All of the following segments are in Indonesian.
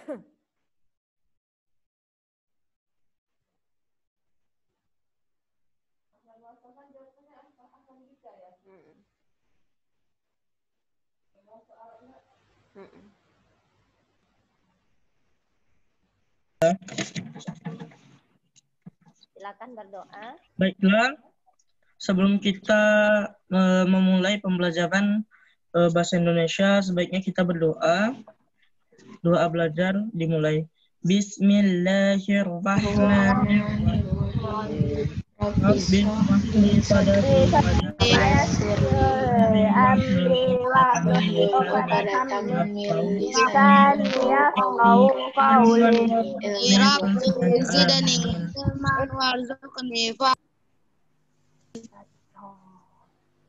Silakan berdoa. Baiklah, sebelum kita memulai pembelajaran bahasa Indonesia, sebaiknya kita berdoa. Doa belajar dimulai. Bismillahirrahmanirrahim. Rabbi shrahli sadri wa Amri wa lisani yafqahu qawli.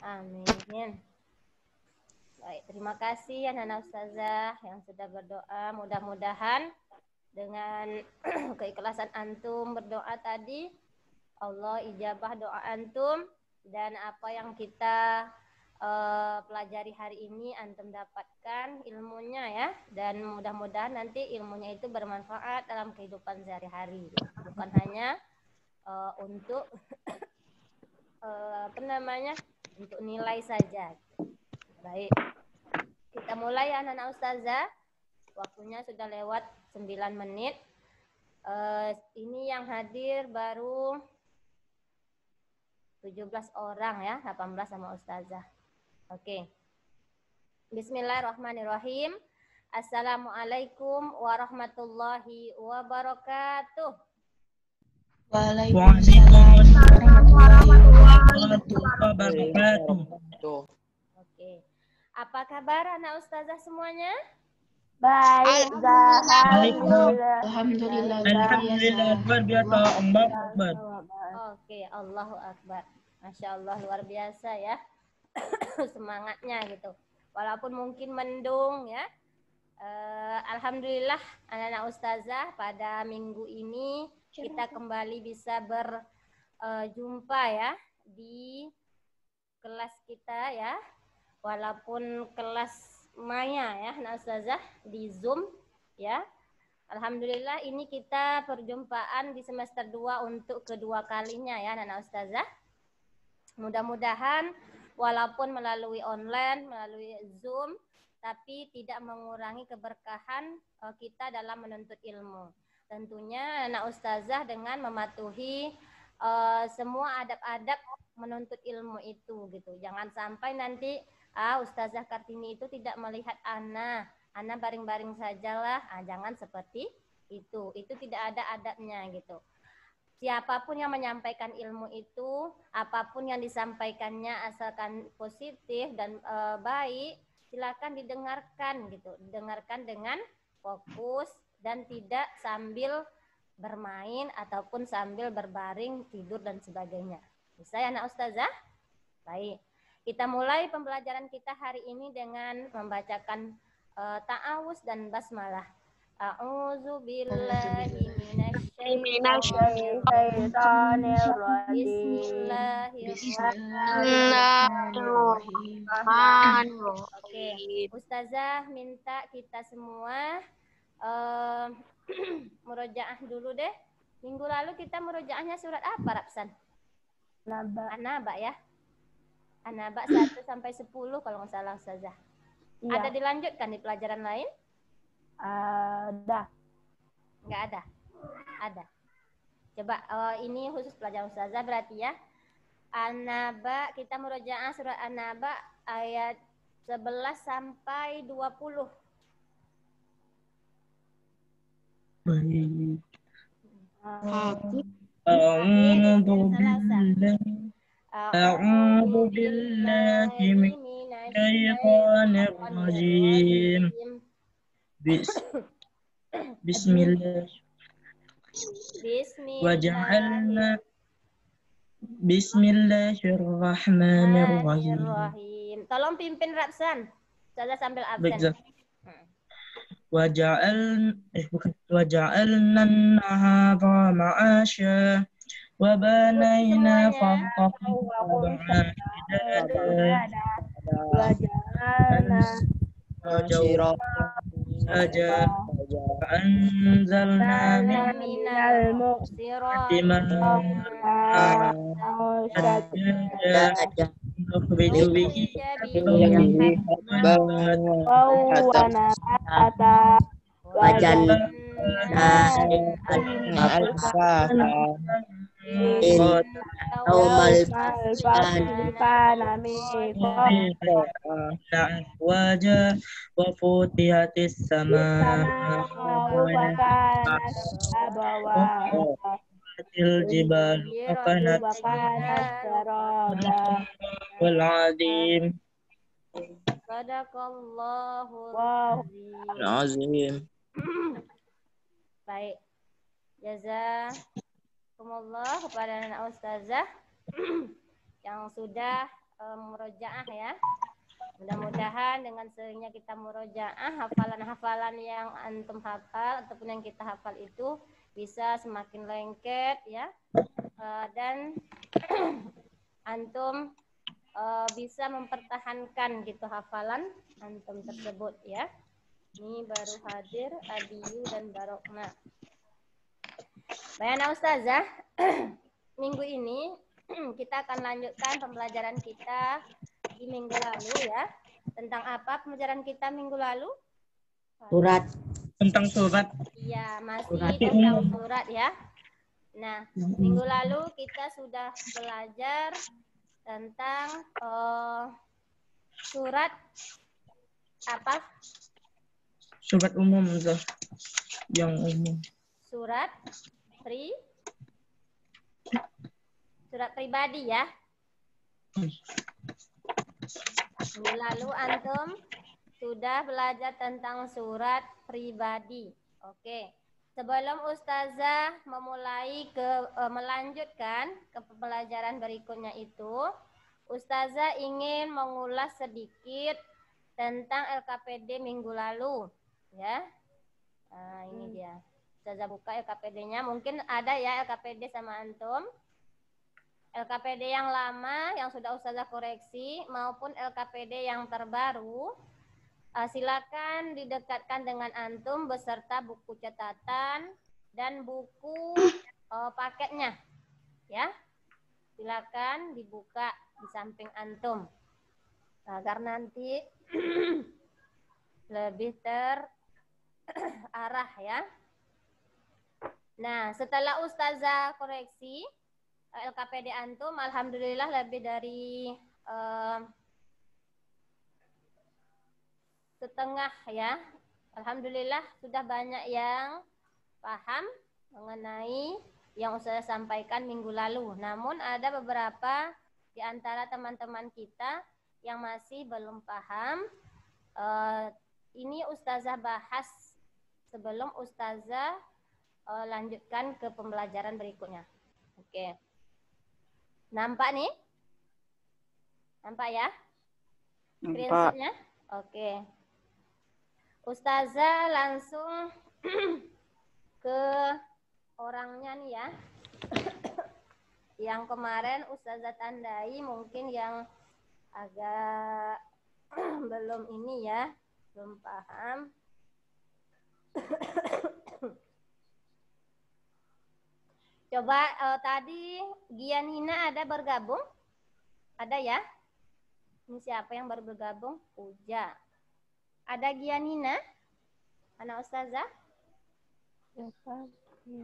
Amin. Baik, terima kasih anak-anak ustazah yang sudah berdoa. Mudah-mudahan dengan keikhlasan antum berdoa tadi, Allah ijabah doa antum, dan apa yang kita pelajari hari ini antum dapatkan ilmunya ya, dan mudah-mudahan nanti ilmunya itu bermanfaat dalam kehidupan sehari-hari, bukan hanya untuk untuk nilai saja. Baik, kita mulai ya anak-anak ustazah. Waktunya sudah lewat 9 menit. Ini yang hadir baru 17 orang ya, 18 sama ustazah. Oke. Bismillahirrahmanirrahim. Assalamualaikum warahmatullahi wabarakatuh. Waalaikumsalam warahmatullahi wabarakatuh. Oke. Apa kabar anak ustazah semuanya? Baik, Alhamdulillah. Alhamdulillah. Alhamdulillah, luar biasa. Allahu Akbar. Oke, Allahu Akbar. Masya Allah, luar biasa ya. Semangatnya gitu. Walaupun mungkin mendung ya. Alhamdulillah anak-anak ustazah pada minggu ini kita kembali bisa berjumpa ya di kelas kita ya. Walaupun kelas maya ya anak ustazah di Zoom ya. Alhamdulillah ini kita perjumpaan di semester 2 untuk kedua kalinya ya anak ustazah. Mudah-mudahan walaupun melalui online, melalui Zoom, tapi tidak mengurangi keberkahan kita dalam menuntut ilmu. Tentunya anak ustazah dengan mematuhi semua adab-adab menuntut ilmu itu gitu. Jangan sampai nanti Ustazah Kartini itu tidak melihat Ana baring-baring sajalah. Jangan seperti itu. Itu tidak ada adabnya gitu. Siapapun yang menyampaikan ilmu itu, apapun yang disampaikannya asalkan positif dan baik, silakan didengarkan gitu. Didengarkan dengan fokus dan tidak sambil bermain ataupun sambil berbaring, tidur dan sebagainya. Bisa ya anak ustazah? Baik. Kita mulai pembelajaran kita hari ini dengan membacakan ta'awuz dan basmalah. A'udzu billahi minasyaitonir rajim. Bismillahirrahmanirrahim. Oke, ustazah minta kita semua murojaah dulu deh. Minggu lalu kita murojaahnya surat apa, Rapsan? An-Naba ya. An-Naba 1 sampai 10 kalau nggak salah ustazah. Iya. Ada dilanjutkan di pelajaran lain? Ada. Nggak ada? Ada. Coba ini khusus pelajaran ustazah berarti ya. An-Naba, kita murojaah surat An-Naba ayat 11 sampai 20. Baik. أعوذ بالله من الشيطان الرجيم بسم الله وجعلنا بسم الله الرحمن الرحيم. Tolong pimpin Rapsan. Saya sambil absen. وجعلنا النهار معاشا وبنينا فوقكم سبعا شدادا وجعلنا سراجا أنزلنا من minal muqsirati الثجاج نخرج به wajan yaumal fasli kana أفواجا وفتحت السماء وكانت الجبال وكانت والعظيم Sadaqallahul Wow. azim. العظيم. Baik. Jazakumullah kepada anak ustazah yang sudah murojaah ya. Mudah-mudahan dengan seringnya kita murojaah, hafalan-hafalan yang antum hafal ataupun yang kita hafal itu bisa semakin lengket ya. Dan antum bisa mempertahankan gitu hafalan antum tersebut ya. Ini baru hadir Adiyu dan Barokna. Bayana ustazah, minggu ini kita akan lanjutkan pembelajaran kita di minggu lalu ya. Tentang apa pembelajaran kita minggu lalu? surat. Tentang surat. Iya, masih tentang surat ya. Nah, minggu lalu kita sudah belajar tentang surat apa? Surat umum tuh. Yang umum. Surat pribadi ya. Minggu lalu antum sudah belajar tentang surat pribadi. Oke. Sebelum ustazah memulai melanjutkan ke pembelajaran berikutnya itu, ustazah ingin mengulas sedikit tentang LKPD minggu lalu, ya. Nah, ini dia. Ustazah buka LKPD-nya. Mungkin ada ya LKPD sama antum. LKPD yang lama yang sudah ustazah koreksi maupun LKPD yang terbaru. Silakan didekatkan dengan antum beserta buku catatan dan buku paketnya, ya. Silakan dibuka di samping antum agar nanti lebih terarah ya. Nah, setelah ustazah koreksi LKPD antum, alhamdulillah lebih dari setengah ya. Alhamdulillah sudah banyak yang paham mengenai yang ustazah sampaikan minggu lalu. Namun ada beberapa di antara teman-teman kita yang masih belum paham. Ini ustazah bahas sebelum ustazah lanjutkan ke pembelajaran berikutnya. Oke. Nampak nih? Nampak ya? Screenshotnya? Oke. Ustazah langsung ke orangnya nih ya. Yang kemarin ustazah tandai mungkin yang agak belum ini ya, belum paham. Coba tadi Gianina ada bergabung? Ada ya? Ini siapa yang baru bergabung? Puja. Ada Gianina? Anak ustazah?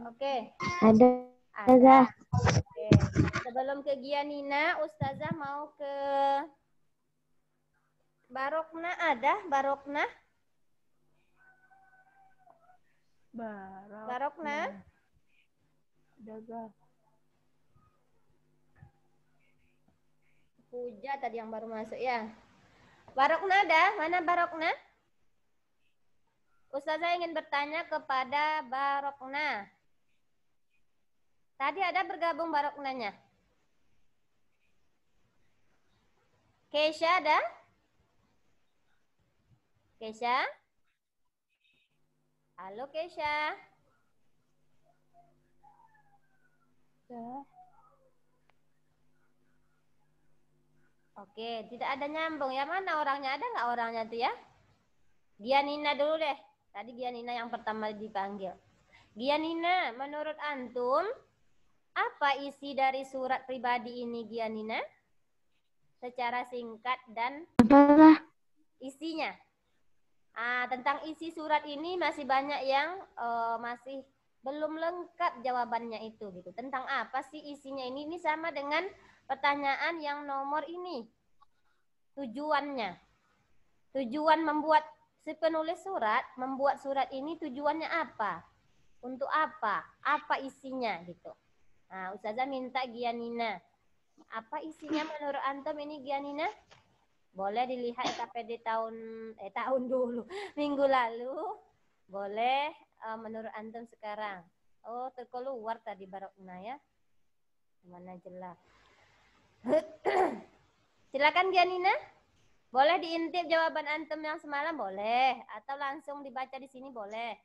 Oke. Ada. Oke. Sebelum ke Gianina, ustazah mau ke Barokna. Ada Barokna? Barokna? Puja tadi yang baru masuk ya. Barokna ada? Mana Barokna? Ustazah ingin bertanya kepada Barokna. Tadi ada bergabung Baroknanya. Keisha ada? Keisha? Halo Keisha. Oke, tidak ada nyambung. Ya mana orangnya? Ada nggak orangnya tuh ya? Gianina dulu deh. Tadi Gianina yang pertama dipanggil. Gianina, menurut antum, apa isi dari surat pribadi ini, Gianina? Secara singkat dan isinya. Tentang isi surat ini masih banyak yang masih belum lengkap jawabannya itu gitu. Tentang apa sih isinya ini? Ini sama dengan pertanyaan yang nomor ini. Tujuannya. Tujuan membuat si penulis surat, membuat surat ini tujuannya apa? Untuk apa? Apa isinya gitu. Nah, Ustazah minta Gianina. Apa isinya menurut antum ini, Gianina? Boleh dilihat KPD tahun dulu, minggu lalu. Boleh menurut antum sekarang. Oh, terkeluar tadi Barokna ya. Mana jelas. Silakan Gianina. Boleh diintip jawaban antum yang semalam, boleh. Atau langsung dibaca di sini, boleh.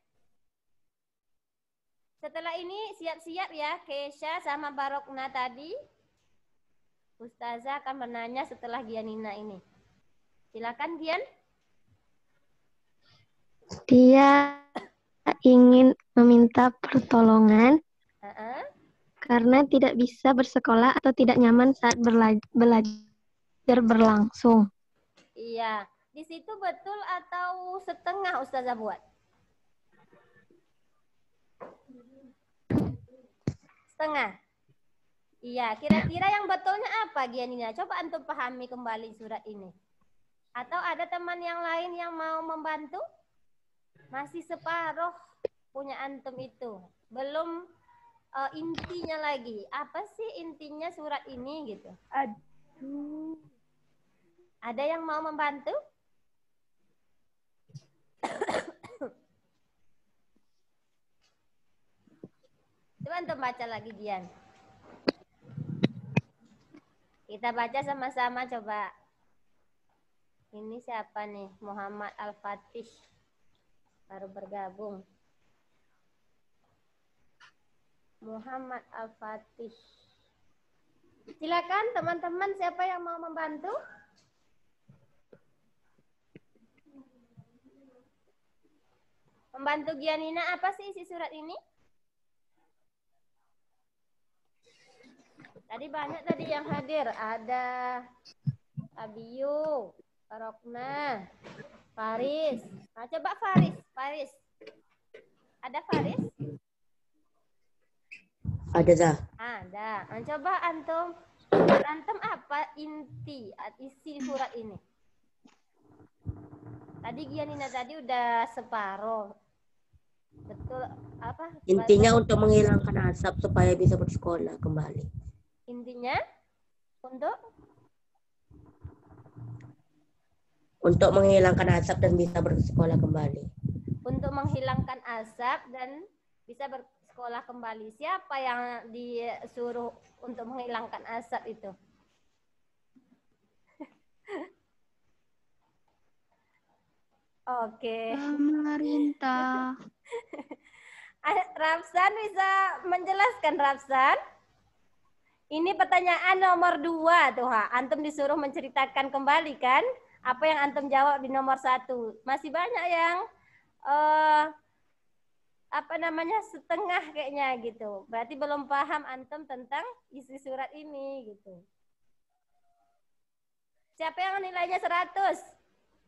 Setelah ini siap-siap ya, Kesha sama Barokna tadi. Ustazah akan menanya setelah Gianina ini. Silakan Gian. Dia ingin meminta pertolongan karena tidak bisa bersekolah atau tidak nyaman saat belajar berlangsung. Iya, di situ betul atau setengah Ustazah buat? Setengah. Iya, kira-kira yang betulnya apa Gianina? Coba antum pahami kembali surat ini. Atau ada teman yang lain yang mau membantu? Masih separuh punya antum itu. Belum intinya lagi. Apa sih intinya surat ini gitu? Aduh. Ada yang mau membantu? Coba antum baca lagi Gian. Kita baca sama-sama coba. Ini siapa nih? Muhammad Al-Fatih. Baru bergabung. Muhammad Al-Fatih. Silakan teman-teman, siapa yang mau membantu? Membantu Gianina, apa sih isi surat ini? Tadi banyak tadi yang hadir. Ada Abiyu, Barokna, Faris. Nah, coba Faris. Ada Faris? Ada dah. Ada. Nah, coba antum apa isi surat ini? Tadi Gianina tadi udah separuh. Betul apa? Intinya untuk menghilangkan asap supaya bisa bersekolah kembali. Intinya untuk menghilangkan asap dan bisa bersekolah kembali. Untuk menghilangkan asap dan bisa bersekolah kembali. Siapa yang disuruh untuk menghilangkan asap itu? Oke. Pemerintah. Rafsan bisa menjelaskan, Rafsan? Ini pertanyaan nomor 2 tuh, ha. Antum disuruh menceritakan kembali kan? Apa yang antum jawab di nomor 1. Masih banyak yang setengah kayaknya gitu. Berarti belum paham antum tentang isi surat ini gitu. Siapa yang nilainya 100?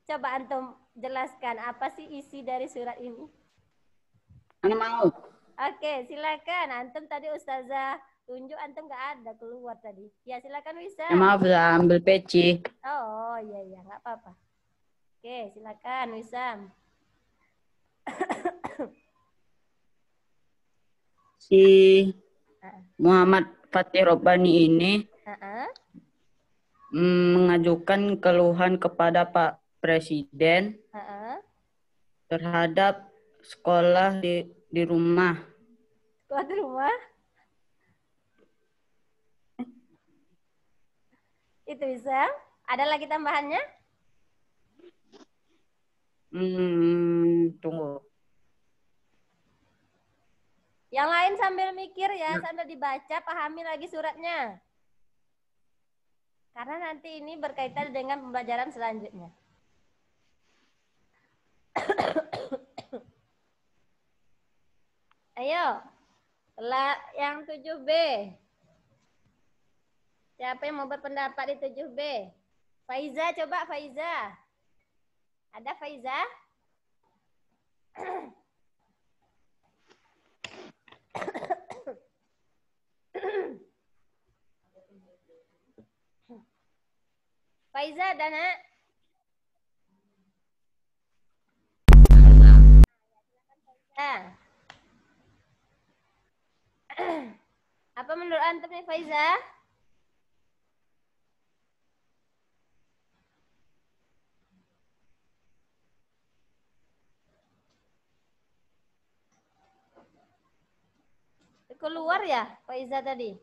Coba antum jelaskan apa sih isi dari surat ini? Mana mau? Oke, silakan. Antum tadi Ustazah tunjuk, antum nggak ada, keluar tadi. Ya, silakan Wisa. Ya, maaf ya, ambil peci. Oh, iya, nggak apa-apa. Oke, silakan Wisam. Si Muhammad Fatih Robani ini mengajukan keluhan kepada Pak Presiden terhadap sekolah di rumah. Sekolah di rumah? Itu bisa. Ada lagi tambahannya? Tunggu. Yang lain sambil mikir ya, sambil dibaca, pahami lagi suratnya. Karena nanti ini berkaitan dengan pembelajaran selanjutnya. Ayo. Yang 7B. Siapa yang mau berpendapat di 7B? Faiza, coba Faiza. Ada Faiza? Faiza ada, Nak? Apa menurut antum nih Faiza? Keluar ya Faiza tadi?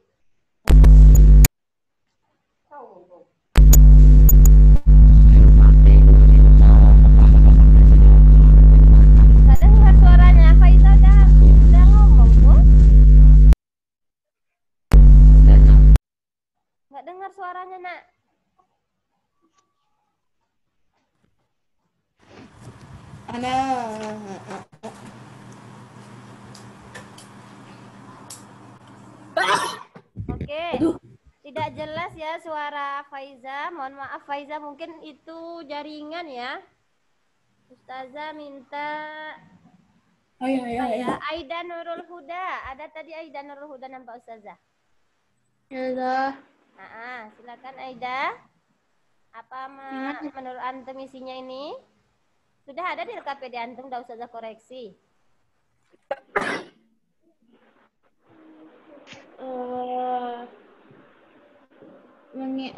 Nggak dengar suaranya. Faiza udah ngomong tuh. Nggak dengar suaranya, Nak. Oke. Tidak jelas ya suara Faiza. Mohon maaf Faiza, mungkin itu jaringan ya. Ustazah minta ya. Aida Nurul Huda. Ada tadi Aida Nurul Huda nampak Ustazah? Ya, Silakan Aida. Apa menurut antum isinya ini? Sudah ada di LKPD antum, enggak Ustazah koreksi.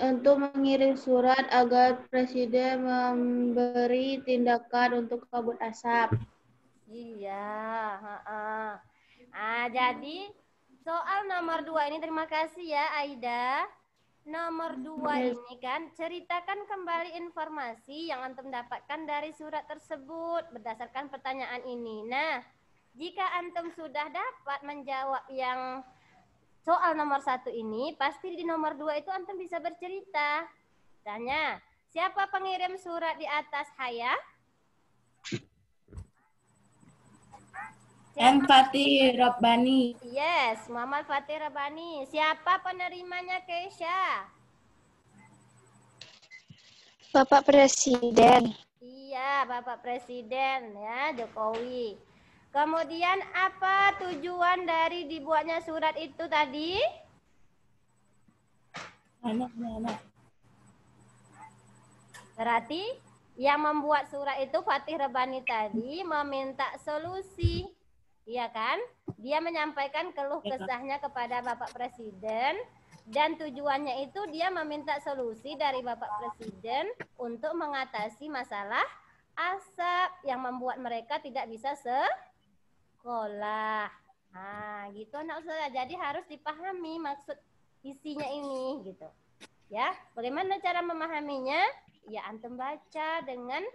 Untuk mengirim surat agar Presiden memberi tindakan untuk kabut asap. Iya. Jadi soal nomor 2 ini terima kasih ya Aida. Nomor 2 ini kan ceritakan kembali informasi yang antum dapatkan dari surat tersebut berdasarkan pertanyaan ini. Nah, jika antum sudah dapat menjawab yang soal nomor 1 ini, pasti di nomor 2 itu antum bisa bercerita. Tanya, siapa pengirim surat di atas Haya? Fatih Rabbani. Yes, Muhammad Fatih Rabbani. Siapa penerimanya Keisha? Bapak Presiden. Iya, Bapak Presiden ya, Jokowi. Kemudian apa tujuan dari dibuatnya surat itu tadi? Berarti yang membuat surat itu Fatih Rabbani tadi meminta solusi. Iya kan? Dia menyampaikan keluh kesahnya kepada Bapak Presiden dan tujuannya itu dia meminta solusi dari Bapak Presiden untuk mengatasi masalah asap yang membuat mereka tidak bisa sekolah. Nah, gitu anak Ustazah. Jadi harus dipahami maksud isinya ini gitu. Ya, bagaimana cara memahaminya? Ya antum baca dengan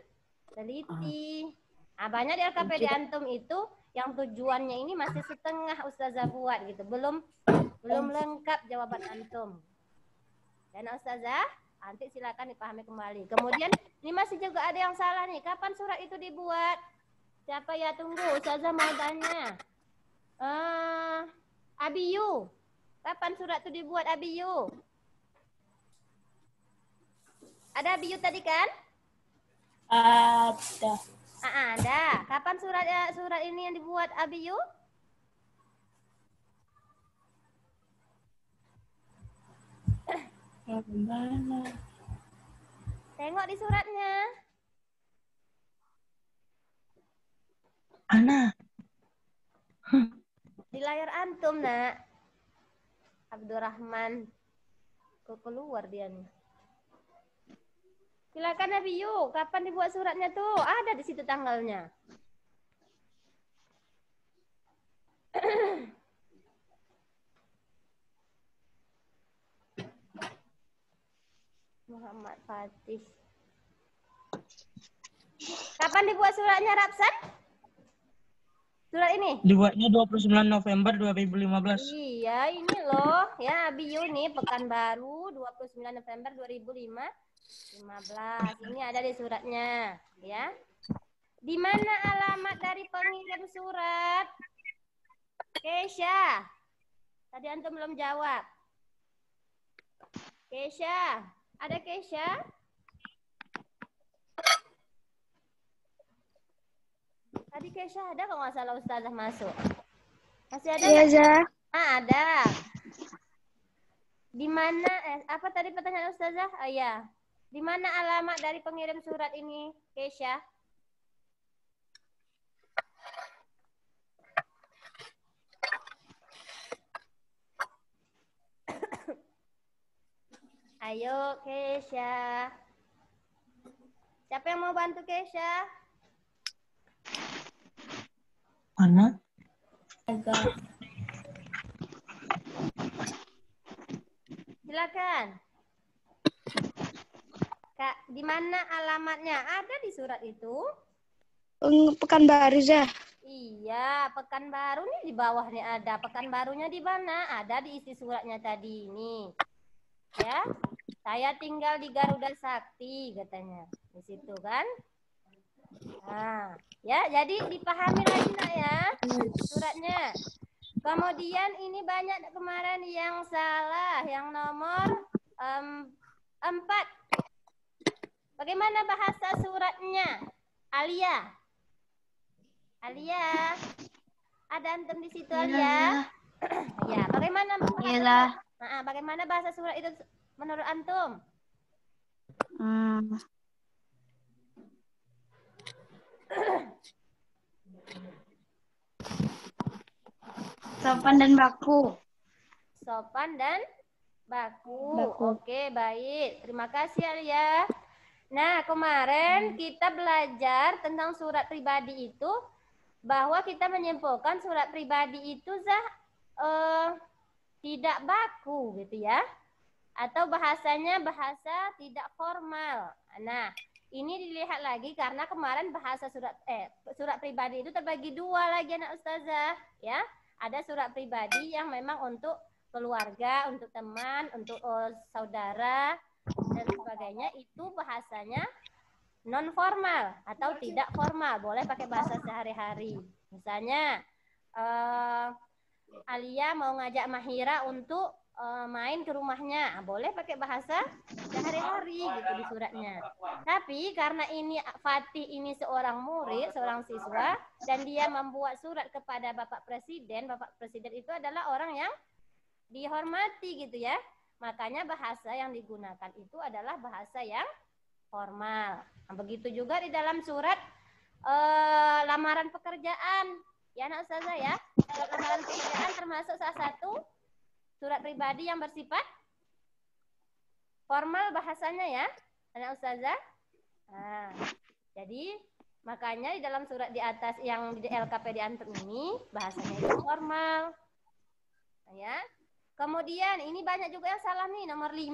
teliti. Banyak di LKPD antum itu yang tujuannya ini masih setengah Ustazah buat gitu. Belum lengkap jawaban antum. Dan Ustazah, nanti silakan dipahami kembali. Kemudian ini masih juga ada yang salah nih. Kapan surat itu dibuat? Siapa ya? Tunggu, Ustazah mau tanya. Abiyu. Kapan surat itu dibuat Abiyu? Ada Abiyu tadi kan? Ada. Ada. Kapan surat ini yang dibuat Abiyu? Tengok di suratnya. Ana. Di layar antum, Nak. Abdurrahman. Kok keluar dia nih? Silakan Abiyu, kapan dibuat suratnya tuh? Ada di situ tanggalnya. Muhammad Fatih. Kapan dibuat suratnya, Rapsan? Surat ini? Dibuatnya 29 November 2015. Iya, ini loh. Ya, Abiyu nih, Pekanbaru, 29 November 2015. Ini ada di suratnya, ya. Di mana alamat dari pengirim surat? Kesha. Tadi antum belum jawab. Kesha. Ada Kesha? Tadi Kesha ada kalau nggak salah Ustazah masuk. Masih ada? Iya, nggak? Zah. Ada. Di mana apa tadi pertanyaan Ustazah? Oh ya. Di mana alamat dari pengirim surat ini, Kesha? Ayo, Kesha. Siapa yang mau bantu Kesha? Mana? Silakan. Kak, di mana alamatnya? Ada di surat itu? Pekanbaru, Zah. Iya, Pekanbaru nih di bawah nih ada. Pekanbarunya di mana? Ada di isi suratnya tadi ini. Ya, saya tinggal di Garuda Sakti katanya. Di situ kan? Nah, ya, jadi dipahami lagi nak ya suratnya. Kemudian ini banyak kemarin yang salah, yang nomor 4. Bagaimana bahasa suratnya? Alia. Alia. Ada antum di situ Alia? Ya, bagaimana bahasa? Nah, bagaimana bahasa surat itu menurut antum? Sopan dan baku. Sopan dan baku. Oke, baik. Terima kasih Alia. Nah, kemarin kita belajar tentang surat pribadi itu bahwa kita menyimpulkan surat pribadi itu tidak baku gitu ya. Atau bahasanya bahasa tidak formal. Nah, ini dilihat lagi karena kemarin bahasa surat pribadi itu terbagi 2 lagi anak ustazah, ya. Ada surat pribadi yang memang untuk keluarga, untuk teman, untuk saudara dan sebagainya, itu bahasanya non formal atau tidak formal, boleh pakai bahasa sehari-hari. Misalnya Alia mau ngajak Mahira untuk main ke rumahnya, boleh pakai bahasa sehari-hari gitu di suratnya. Tapi karena ini Fatih ini seorang murid, seorang siswa, dan dia membuat surat kepada Bapak Presiden itu adalah orang yang dihormati gitu ya. Makanya bahasa yang digunakan itu adalah bahasa yang formal. Nah, begitu juga di dalam surat lamaran pekerjaan. Ya anak ustazah ya, surat lamaran pekerjaan termasuk salah satu surat pribadi yang bersifat formal bahasanya ya, anak ustazah. Nah, jadi makanya di dalam surat di atas yang di LKP di antum ini bahasanya itu formal. Nah, ya. Kemudian ini banyak juga yang salah nih, nomor 5.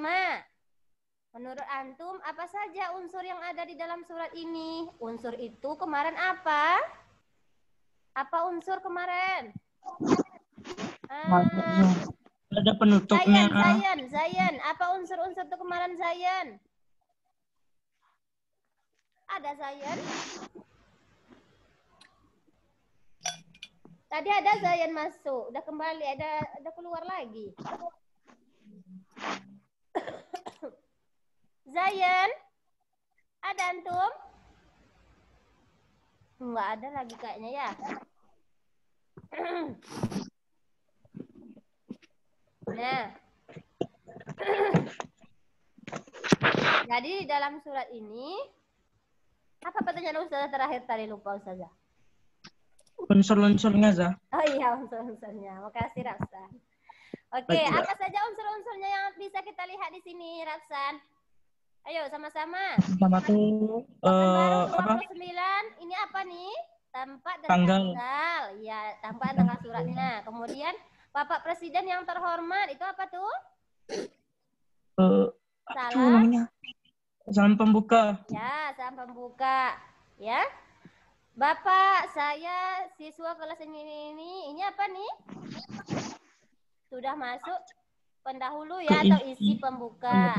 Menurut antum apa saja unsur yang ada di dalam surat ini? Unsur itu kemarin apa? Apa unsur kemarin? Ada penutupnya. Zayan. Apa unsur-unsur itu kemarin Zayan? Ada Zayan? Tadi ada Zayan masuk, udah kembali, ada keluar lagi. Zayan, ada antum? Enggak ada lagi kayaknya ya. Nah, jadi di dalam surat ini, apa pertanyaan Ustazah terakhir tadi lupa Ustazah? Unsur-unsurnya, Zah. Oh iya, unsur-unsurnya. Makasih, Rapsan. Oke, apa saja unsur-unsurnya yang bisa kita lihat di sini, Rapsan? Ayo, sama-sama. Pertama tuh, Baru 29, ini apa nih? Tempat dan tanggal. Ya, tempat dan tanggal suratnya. Kemudian, Bapak Presiden yang terhormat, itu apa tuh? Salam pembuka. Ya, salam pembuka. Ya. Bapak, saya siswa kelas ini apa nih? Sudah masuk pendahulu ya atau isi pembuka.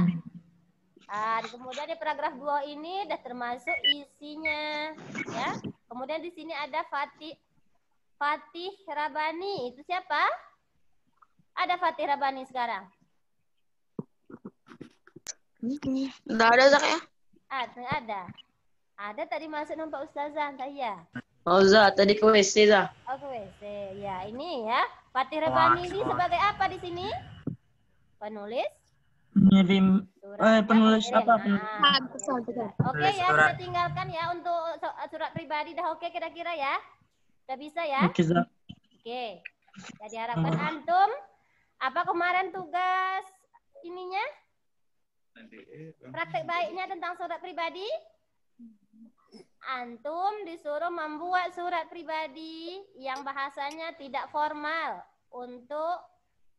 Kemudian di paragraf 2 ini sudah termasuk isinya, ya. Kemudian di sini ada Fatih Rabani. Itu siapa? Ada Fatih Rabani sekarang? Nggak ada, Zak ya? Ada. Ada tadi masuk nampak Ustazah, saya. Oh, Zah, tadi ke WC, Zah. Oh, ke WC. Ya, ini ya. Fatih Rabani ini sebagai apa di sini? Penulis? Pengirim. Penulis Pengirim. apa? Penulis. Oke ya, kita tinggalkan ya untuk surat pribadi. Dah oke kira-kira ya? Udah bisa ya? Oke, Zah. Oke. Jadi harapkan antum. Apa kemarin tugas ininya? Praktek baiknya tentang surat pribadi? Antum disuruh membuat surat pribadi yang bahasanya tidak formal untuk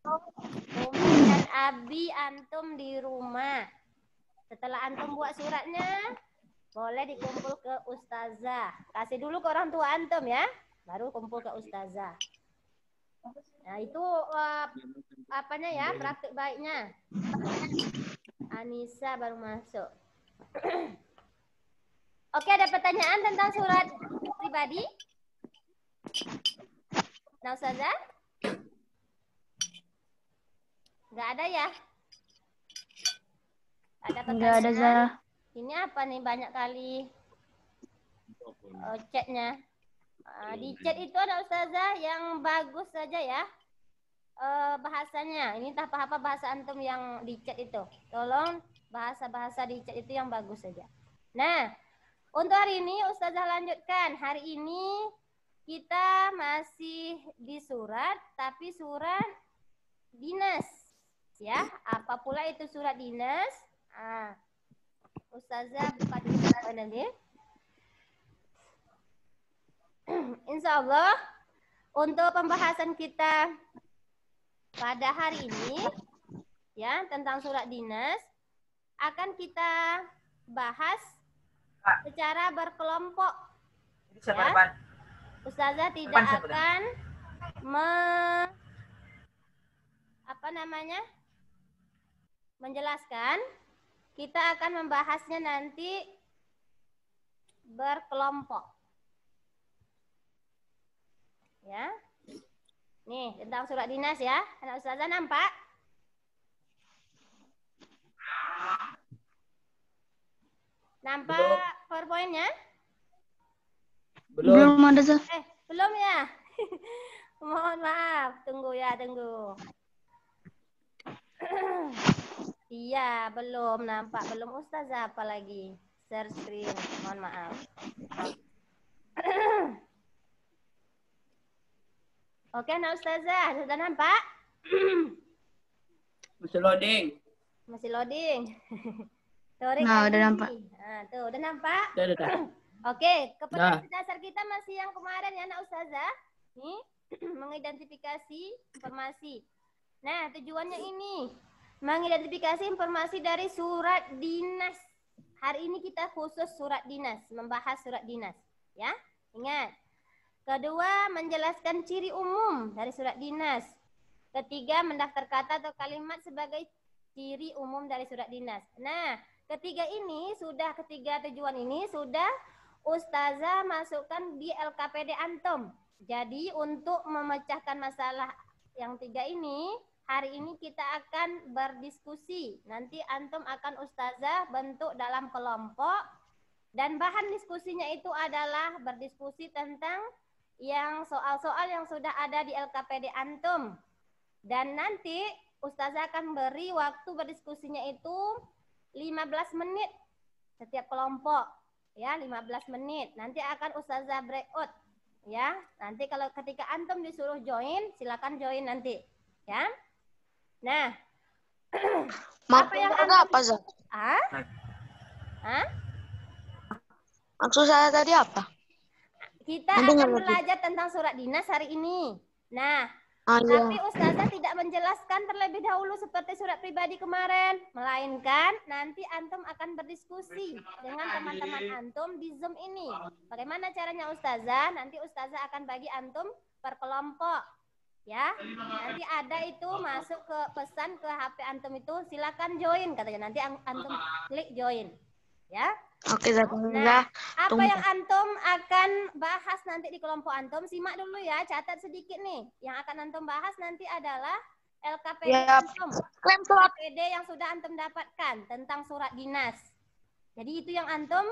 Umi dan Abi antum di rumah. Setelah antum buat suratnya, boleh dikumpul ke Ustazah. Kasih dulu ke orang tua antum ya, baru kumpul ke Ustazah. Nah itu apanya ya, praktek baiknya. Anissa baru masuk. Oke, ada pertanyaan tentang surat pribadi? Nah, Ustazah? Nggak ada ya? Ada pertanyaan? Nggak ada, Zah. Ini apa nih banyak kali chatnya? Di chat itu ada Ustazah yang bagus saja ya. Bahasanya. Ini entah apa bahasa antum yang di chat itu. Tolong bahasa-bahasa di chat itu yang bagus saja. Nah, untuk hari ini Ustazah lanjutkan. Hari ini kita masih di surat, tapi surat dinas. Ya, apa pula itu surat dinas? Ustazah buka dulu nanti. Insya Allah untuk pembahasan kita pada hari ini ya tentang surat dinas akan kita bahas secara berkelompok. Ya. Ustazah tidak akan menjelaskan. Kita akan membahasnya nanti berkelompok. Ya. Nih, tentang surat dinas ya. Anak Ustazah nampak? Nampak PowerPoint-nya? Belum ada, Zah. Belum ya? Mohon maaf. Tunggu ya, tunggu. Iya, belum nampak. Belum Ustazah apalagi. Share screen. Mohon maaf. Oke, nah Ustazah. Sudah nampak? Masih loading. Masih loading. Nah, udah nampak. Nah, tuh, udah nampak? Udah. Oke, kepentingan dasar kita masih yang kemarin ya, Nak Ustazah. Nih, mengidentifikasi informasi. Nah, tujuannya ini. Mengidentifikasi informasi dari surat dinas. Hari ini kita khusus surat dinas, membahas surat dinas. Ya, ingat. Kedua, menjelaskan ciri umum dari surat dinas. Ketiga, mendaftar kata atau kalimat sebagai ciri umum dari surat dinas. Nah, ketiga tujuan ini sudah Ustazah masukkan di LKPD Antum. Jadi untuk memecahkan masalah yang tiga ini, hari ini kita akan berdiskusi. Nanti Antum akan Ustazah bentuk dalam kelompok. Dan bahan diskusinya itu adalah berdiskusi tentang yang soal-soal yang sudah ada di LKPD Antum. Dan nanti Ustazah akan beri waktu berdiskusinya itu 15 menit setiap kelompok. Ya, 15 menit. Nanti akan Ustazah breakout. Ya, nanti kalau ketika Antum disuruh join, silakan join nanti. Ya. Nah. Apa yang apa, Zah? Maksud saya tadi apa? Kita akan belajar tentang surat dinas hari ini. Nah, tapi Ustazah tidak menjelaskan terlebih dahulu seperti surat pribadi kemarin. Melainkan nanti Antum akan berdiskusi dengan teman-teman Antum di Zoom ini. Bagaimana caranya Ustazah? Nanti Ustazah akan bagi Antum per kelompok. Ya, nanti ada itu masuk ke pesan ke HP Antum itu, silakan join katanya. Nanti Antum klik join. Ya. Oke, Zah. Nah, apa Tunggu. yang antum akan bahas nanti di kelompok antum? Simak dulu ya, catat sedikit nih. Yang akan antum bahas nanti adalah LKPD Ya, antum. klaim slot. LKPD yang sudah antum dapatkan tentang surat dinas. Jadi itu yang antum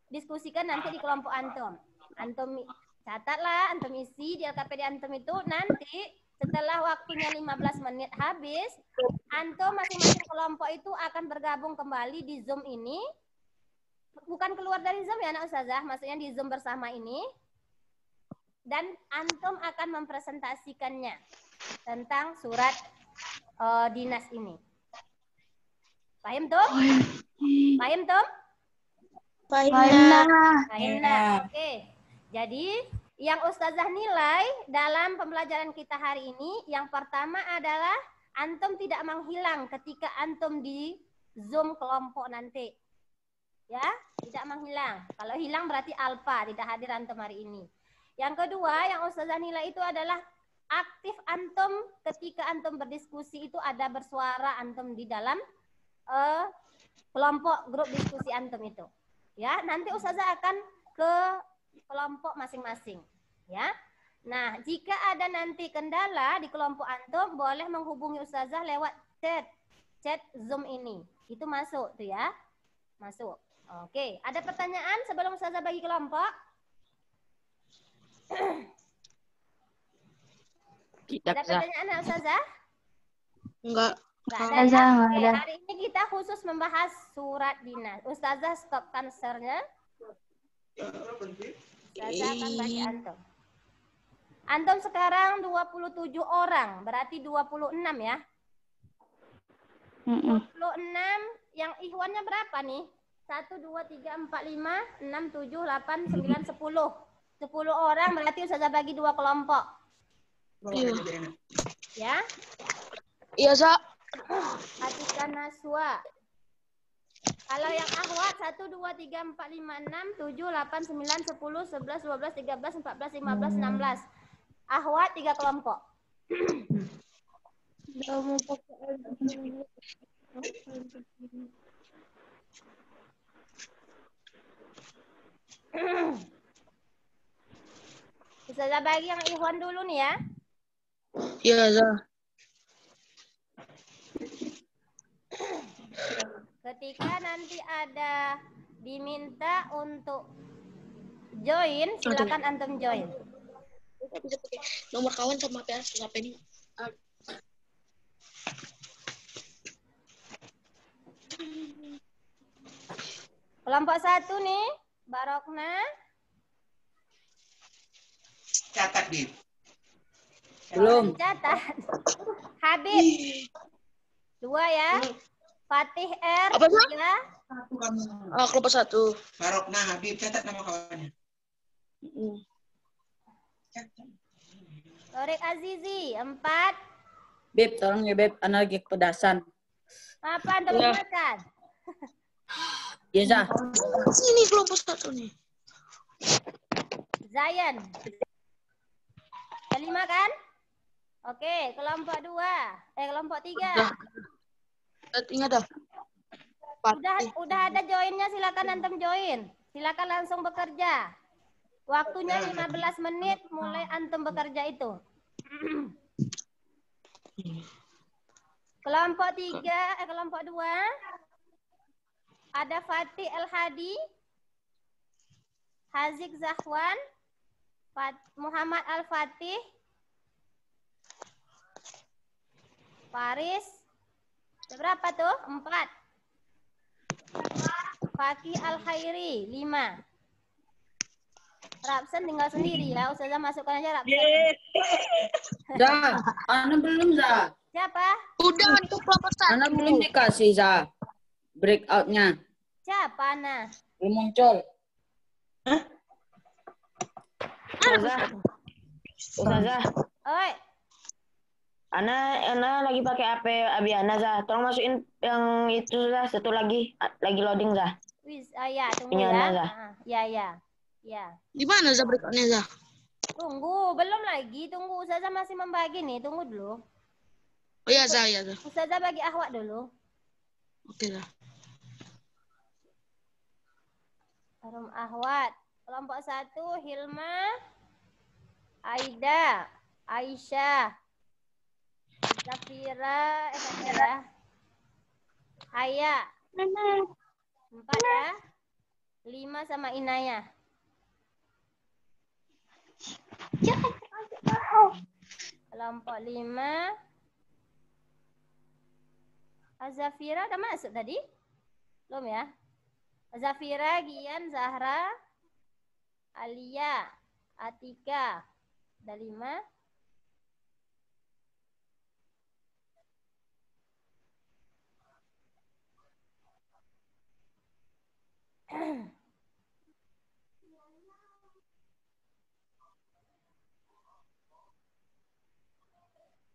diskusikan nanti di kelompok antum. Antum catatlah, antum isi di LKPD antum itu nanti setelah waktunya 15 menit habis, antum masing-masing kelompok itu akan bergabung kembali di Zoom ini. Bukan keluar dari Zoom ya anak ustazah, maksudnya di Zoom bersama ini. Dan antum akan mempresentasikannya tentang surat dinas ini. Paham tuh? Paham tuh? Paham. Oke. Jadi yang ustazah nilai dalam pembelajaran kita hari ini, yang pertama adalah antum tidak menghilang ketika antum di Zoom kelompok nanti. Ya, tidak menghilang. Kalau hilang berarti alfa, tidak hadir antum hari ini. Yang kedua, yang ustazah nilai itu adalah aktif antum ketika antum berdiskusi itu ada bersuara antum di dalam kelompok grup diskusi antum itu. Ya, nanti ustazah akan ke kelompok masing-masing. Ya. Nah, jika ada nanti kendala di kelompok antum, boleh menghubungi ustazah lewat chat Zoom ini. Itu masuk tuh ya. Masuk. Oke, ada pertanyaan sebelum ustazah bagi kelompok? Tidak, Ada pertanyaan ustazah? Enggak. Enggak ada ya? Oke, hari ini kita khusus membahas surat dinas. Ustazah stopkan share-nya. Ustazah akan bagi antum. Antum sekarang 27 orang, berarti 26 ya? 26, yang ikhwannya berapa nih? 1, 2, 3, 4, 5, 6, 7, 8, 9, 10. 10 orang berarti ustazah bagi 2 kelompok. Iya. Ya? Iya, Zah. Atika Naswa. Kalau yang akhwat 1, 2, 3, 4, 5, 6, 7, 8, 9, 10, 11, 12, 13, 14, 15, 16. Akhwat 3 kelompok. Ustazah bagi yang ikhwan dulu nih ya. Iya, Zah. Ketika nanti ada diminta untuk join, silakan antum join. Bisa pakai nomor kawan sama HP ini. Kelompok 1 nih, Barokna. Catat, Bib. Belum. Catat. Habib. 2 ya. Fatih R. Apa, Zah? 3. Kelompok 1. Barokna Habib, catat nama kawannya. Torik Azizi 4. Beb, tolong ya Beb, ana lagi kepedasan. Apa antum makan? Iya, Zah. Sini kelompok 1 nih. Zayan. 5 kan? Oke, kelompok 2. Kelompok 3. Ingat dah. Udah ada joinnya, silakan antum join. Silakan langsung bekerja. Waktunya 15 menit mulai antum bekerja itu. Kelompok 3, kelompok 2. Ada Fatih El Hadi, Hazik Zahwan, Muhammad Al Fatih, Faris. Berapa tuh? 4. Fakih Al Khairi 5. Rapsen tinggal sendiri ya. Ustazah masukkan aja Rapsen. Zah, ana belum, Zah. Siapa? Udah untuk kelompok 1. Ana belum dikasih, Zah. Breakout-nya. Siapa Ana? Belum muncul. Ustazah, Oi, Ana lagi pakai HP Abiana, Zah. Tolong masukin yang itu, Zah. Satu lagi loading, Zah. wis, ya tunggu Punya ya. Ana, Zah. Ya. Di mana Zah berikutnya, Zah? Tunggu, belum lagi. Tunggu, Ustazah masih membagi nih. Tunggu dulu. Oh iya, Zah, ya, Zah. Ustazah bagi akhwat dulu. Oke, Zah. Harum Ahwat. Kelompok 1 Hilma, Aida, Aisyah, Zafira, Haya. 4 ya. 5 sama Inaya. Kelompok 5. Zafira udah masuk tadi? Belum ya? Zafira, Gian, Zahra, Alia, Atika. Ada 5.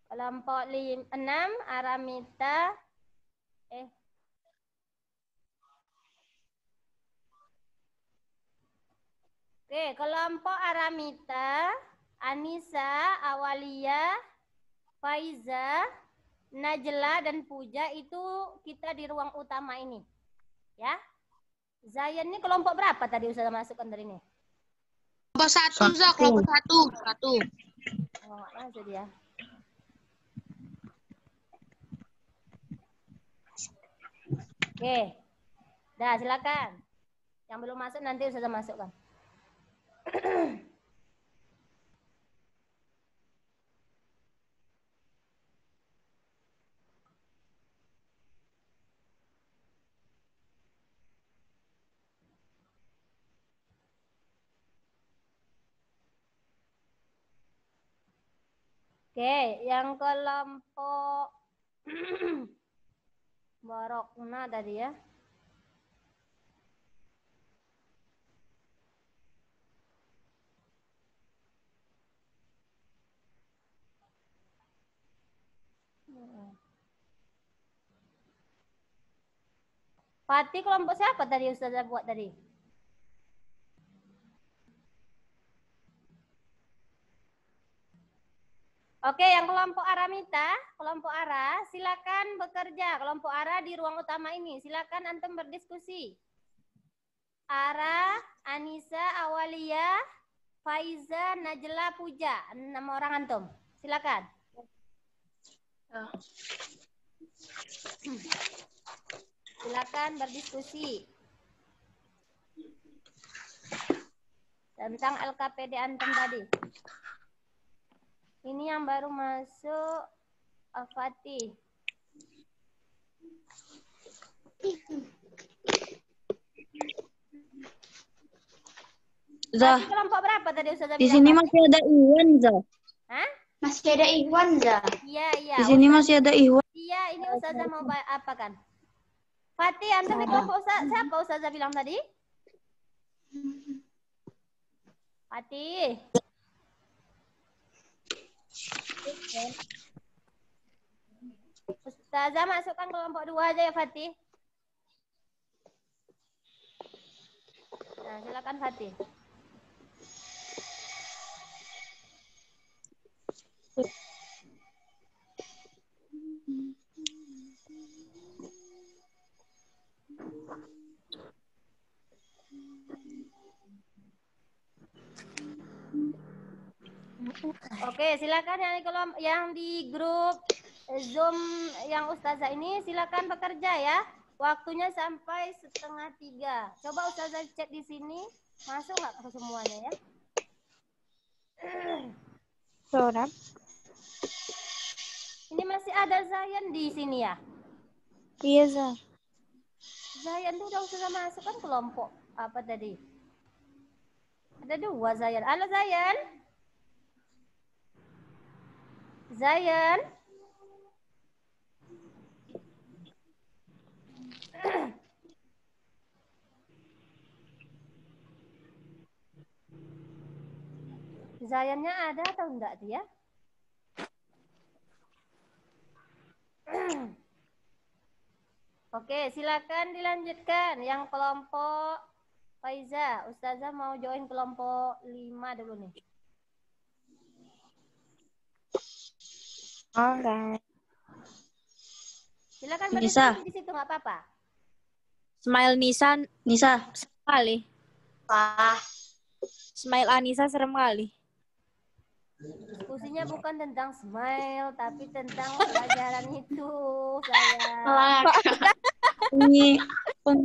Kelompok 6 Aramita. Oke, kelompok Aramita, Anissa, Awalia, Faiza, Najla, dan Puja itu kita di ruang utama ini. Ya. Zayan ini kelompok berapa tadi Ustazah masukkan dari ini? Kelompok 1, Zah. Kelompok 1. Oh, nggak masuk dia. Oke. Dah, silakan. Yang belum masuk nanti Ustazah masukkan. Oke, yang kelompok Barokna tadi ya. Fatih kelompok siapa tadi Ustazah buat tadi? Oke, yang kelompok Aramita, kelompok Ara, silakan bekerja. Kelompok Ara di ruang utama ini, silakan antum berdiskusi. Ara, Anissa, Awalia, Faiza, Najla, Puja, 6 orang antum. Silakan. Silakan berdiskusi tentang LKPD antum tadi. Ini yang baru masuk Fatih. Zah, Fatih kelompok berapa tadi Ustazah di bilang? sini masih ada Iwan, Zah. Hah? Masih ada Iwan, Zah. Iya, iya. Di sini masih ada Iwan. Iya, ini Ustazah mau apa kan? Fatih, antum di kelompok siapa Ustazah bilang tadi? Fatih. Ustazah masukkan kelompok 2 aja ya Fatih. Nah, silakan Fatih. Oke, silakan yang di grup Zoom yang Ustazah ini silakan bekerja ya. Waktunya sampai 2:30. Coba Ustazah cek di sini, masuk nggak ke semuanya ya? Surat. Ini masih ada Zayan di sini ya? Iya, Zah. Zayan tuh udah Ustazah masukkan kelompok apa tadi? Ada 2 Zayan. Halo Zayan. Zayan. Zayannya ada atau enggak dia? Oke, silakan dilanjutkan. Yang kelompok Faiza, Ustazah mau join kelompok 5 dulu nih. Alright. Silakan Nisa. berdiskusi di situ nggak apa-apa. Smile Nisa Nisa, sekali. Smile Anissa serem kali. Diskusinya bukan tentang smile, tapi tentang pelajaran itu, sayang. Ini